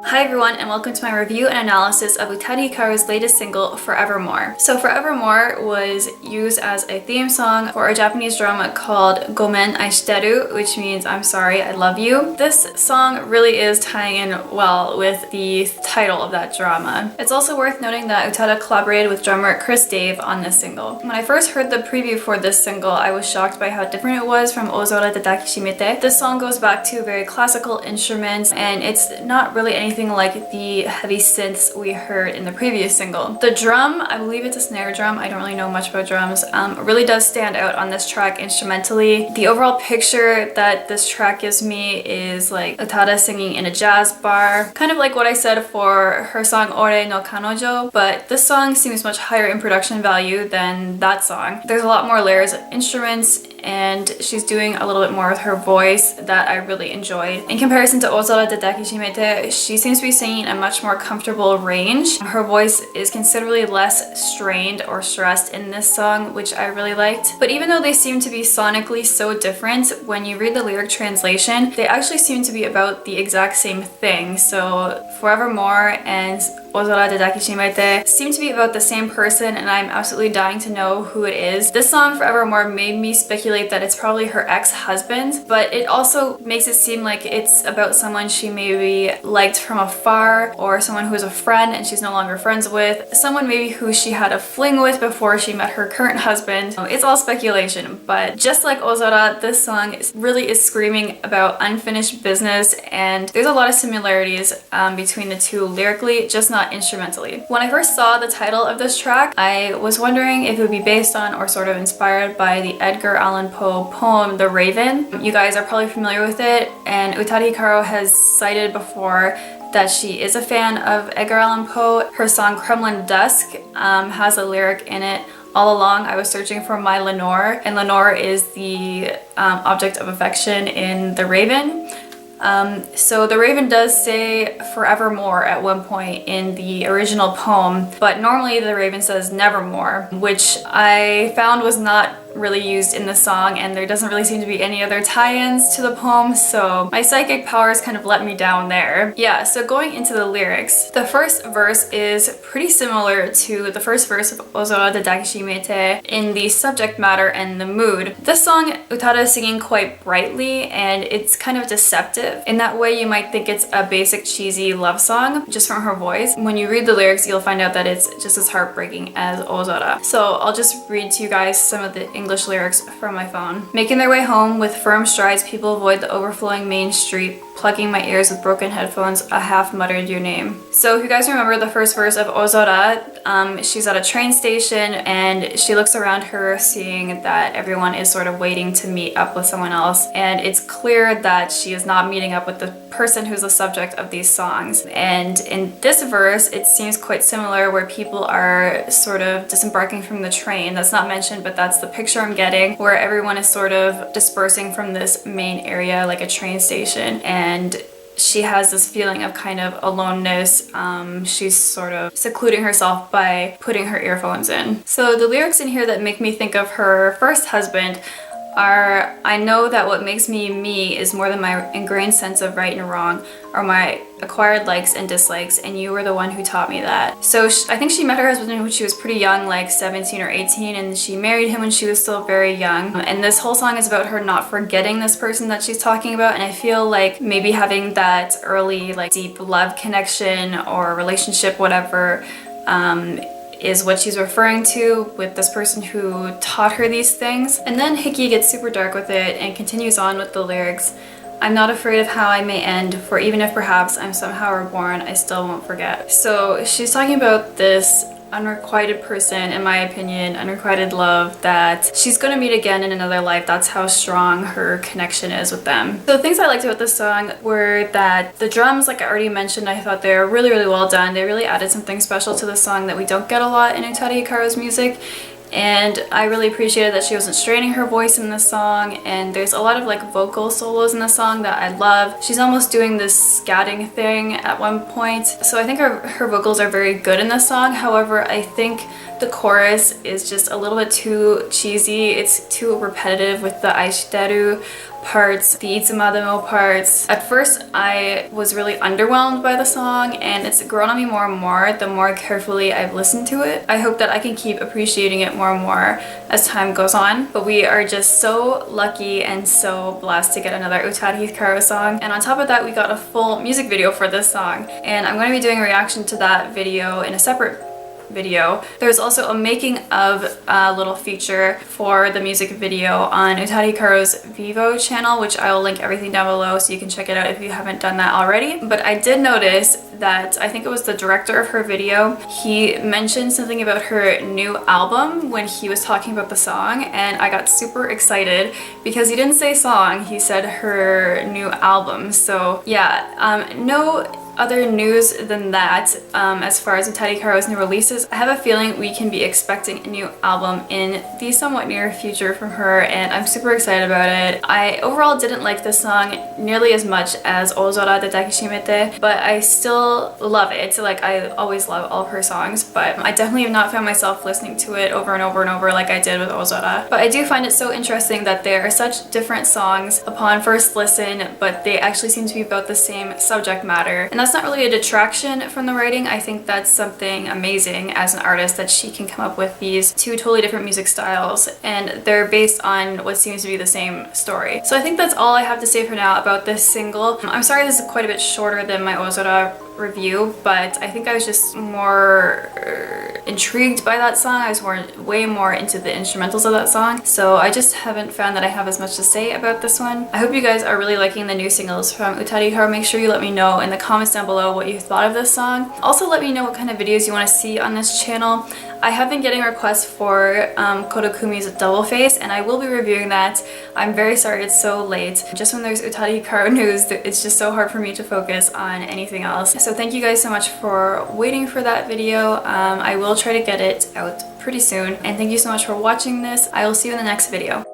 Hi everyone, and welcome to my review and analysis of Utada Hikaru's latest single, Forevermore. So Forevermore was used as a theme song for a Japanese drama called Gomen Aishiteru, which means I'm sorry, I love you. This song really is tying in well with the title of that drama. It's also worth noting that Utada collaborated with drummer Chris Dave on this single. When I first heard the preview for this single, I was shocked by how different it was from OOZORA De Dakishimete. This song goes back to very classical instruments, and it's not really anything like the heavy synths we heard in the previous single. The drum, I believe it's a snare drum, I don't really know much about drums, really does stand out on this track instrumentally. The overall picture that this track gives me is like Utada singing in a jazz bar, kind of like what I said for her song Ore no Kanojo, but this song seems much higher in production value than that song. There's a lot more layers of instruments, and she's doing a little bit more with her voice that I really enjoyed. In comparison to OOZORA De Dakishimete, she seems to be singing a much more comfortable range. Her voice is considerably less strained or stressed in this song, which I really liked. But even though they seem to be sonically so different, when you read the lyric translation, they actually seem to be about the exact same thing. So Forevermore and OOZORA De Dakishimete seem to be about the same person, and I'm absolutely dying to know who it is. This song, Forevermore, made me speculate that it's probably her ex-husband, but it also makes it seem like it's about someone she maybe liked from afar, or someone who's a friend and she's no longer friends with, someone maybe who she had a fling with before she met her current husband. It's all speculation, but just like OOZORA, this song really is screaming about unfinished business, and there's a lot of similarities between the two lyrically, just not instrumentally. When I first saw the title of this track, I was wondering if it would be based on or sort of inspired by the Edgar Allan Poe poem The Raven. You guys are probably familiar with it, and Utada Hikaru has cited before that she is a fan of Edgar Allan Poe. Her song Kremlin Dusk has a lyric in it. All along I was searching for my Lenore, and Lenore is the object of affection in The Raven. So The Raven does say forevermore at one point in the original poem, but normally The Raven says nevermore, which I found was not really used in the song, and there doesn't really seem to be any other tie-ins to the poem, so my psychic powers kind of let me down there. Yeah, so going into the lyrics, the first verse is pretty similar to the first verse of OOZORA De Dakishimete in the subject matter and the mood. This song, Utada is singing quite brightly, and it's kind of deceptive. In that way, you might think it's a basic cheesy love song just from her voice. When you read the lyrics, you'll find out that it's just as heartbreaking as OOZORA. So I'll just read to you guys some of the English lyrics from my phone. Making their way home with firm strides, people avoid the overflowing main street, plugging my ears with broken headphones, a half muttered your name. So if you guys remember the first verse of OOZORA, she's at a train station and she looks around her, seeing that everyone is sort of waiting to meet up with someone else, and it's clear that she is not meeting up with the person who's the subject of these songs. And in this verse, it seems quite similar, where people are sort of disembarking from the train. That's not mentioned, but that's the picture I'm getting, where everyone is sort of dispersing from this main area like a train station, and she has this feeling of kind of aloneness. She's sort of secluding herself by putting her earphones in. So the lyrics in here that make me think of her first husband are, I know that what makes me me is more than my ingrained sense of right and wrong, or my acquired likes and dislikes, and you were the one who taught me that. So I think she met her husband when she was pretty young, like 17 or 18, and she married him when she was still very young. And this whole song is about her not forgetting this person that she's talking about, and I feel like maybe having that early like deep love connection or relationship, whatever, is what she's referring to with this person who taught her these things. And then Hiki gets super dark with it and continues on with the lyrics. I'm not afraid of how I may end, for even if perhaps I'm somehow reborn, I still won't forget. So she's talking about this unrequited person, in my opinion, unrequited love that she's gonna meet again in another life. That's how strong her connection is with them. So the things I liked about this song were that the drums, like I already mentioned, I thought they were really, really well done. They really added something special to the song that we don't get a lot in Utada Hikaru's music. And I really appreciated that she wasn't straining her voice in this song, and there's a lot of like vocal solos in the song that I love. She's almost doing this scatting thing at one point, so I think her vocals are very good in this song. However, I think the chorus is just a little bit too cheesy. It's too repetitive with the aishiteru parts, the Itsumademo parts. At first, I was really underwhelmed by the song, and it's grown on me more and more the more carefully I've listened to it. I hope that I can keep appreciating it more and more as time goes on. But we are just so lucky and so blessed to get another Utada Hikaru song. And on top of that, we got a full music video for this song. And I'm going to be doing a reaction to that video in a separate video. There's also a making of little feature for the music video on Utada Hikaru's Vivo channel, which I will link everything down below so you can check it out if you haven't done that already. But I did notice that I think it was the director of her video, he mentioned something about her new album when he was talking about the song, and I got super excited because he didn't say song, he said her new album. So yeah, no other news than that as far as Utada Hikaru's new releases. I have a feeling we can be expecting a new album in the somewhat near future from her, and I'm super excited about it. I overall didn't like this song nearly as much as OOZORA DE DAKISHIMETE, but I still love it. Like, I always love all of her songs, but I definitely have not found myself listening to it over and over and over like I did with OOZORA. But I do find it so interesting that they are such different songs upon first listen, but they actually seem to be about the same subject matter. And that's not really a detraction from the writing. I think that's something amazing as an artist, that she can come up with these two totally different music styles and they're based on what seems to be the same story. So I think that's all I have to say for now about this single. I'm sorry this is quite a bit shorter than my OOZORA review, but I think I was just more intrigued by that song. I was way more into the instrumentals of that song, so I just haven't found that I have as much to say about this one. I hope you guys are really liking the new singles from Utada Hikaru. Make sure you let me know in the comments down below what you thought of this song. Also, let me know what kind of videos you want to see on this channel. I have been getting requests for Kodokumi's Double Face, and I will be reviewing that. I'm very sorry it's so late. Just when there's Utada Hikaru news, it's just so hard for me to focus on anything else. So thank you guys so much for waiting for that video. I will try to get it out pretty soon. And thank you so much for watching this. I will see you in the next video.